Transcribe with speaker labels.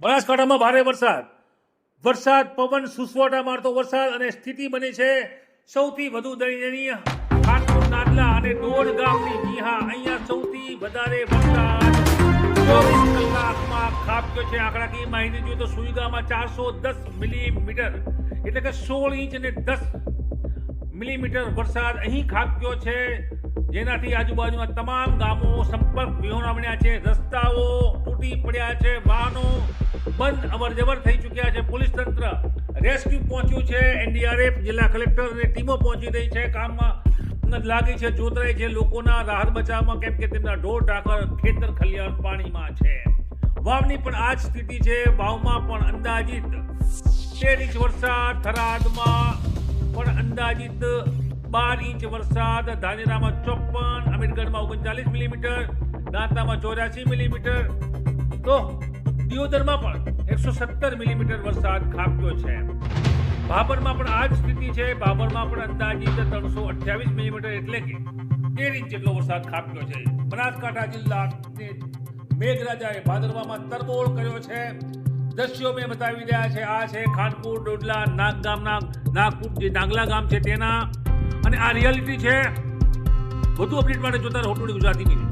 Speaker 1: બનાસકાંઠામાં ભારે વરસાદ પવન સુસવાટા મારતો વરસાદ અને સ્થિતિ બની છે સૌથી વધુ દયનીય ખાનપુર નાદલા અને ડોડ ગામની. જી હા, અહીંયા સૌથી વધારે વરસાદ 24 કલાકમાં ખાબક્યો છે. આંકડાકીય માહિતી જોઈએ તો સુઈગામાં 410 મિલીમીટર એટલે કે 16 ઇંચ અને 10 મિલીમીટર વરસાદ અહીં ખાબક્યો છે, જેનાથી આજુબાજુના તમામ ગામો સંપર્ક વિહોણા બન્યા છે. રસ્તાઓ તૂટી પડ્યા છે, વાહનો બંધ અવરજવર થઈ ચૂક્યા છે. પોલીસ તંત્ર રેસ્ક્યુ પહોંચ્યું છે, એનડીઆરએફ, જિલ્લા કલેક્ટર અને ટીમો પહોંચી રહી છે. કામમાં લાગી છે, જોતરાઈ છે લોકોના રાહત બચાવમાં, કેમ કે તેમના ઢોર ઢાકર ખેતર ખલિયાણ પાણીમાં છે. વાવની પણ આ જ સ્થિતિ છે. વાવમાં પણ અંદાજિત 13 ઇંચ વરસાદ, થરાદમાં પણ અંદાજિત 12 ઇંચ વરસાદ, ધાનેરામાં 54, અમીરગઢમાં 39 મિલીમીટર, દાંતામાં 84 મિલીમીટર, તો દિયોદરમાં પણ 117 મિલીમીટર વરસાદ ખાબક્યો છે. ભાભરમાં પણ આ જ સ્થિતિ છે. ભાભરમાં પણ અંદાજિત 328 મિલીમીટર એટલે કે 13 ઇંચ જેટલો વરસાદ ખાબક્યો છે. બનાસકાંઠા જિલ્લાને મેઘરાજાએ ભાદરવામાં તરબોળ કર્યો છે. દ્રશ્યો મેં બતાવી રહ્યા છે. આ છે ખાનપુર ડોડલા નાગ ગામના, નાગપુર જે નાગલા ગામ છે તેના, અને આ રિયાલિટી છે. વધુ અપડેટ માટે જોતા રહો ટુડે ગુજરાતી ન્યૂઝ.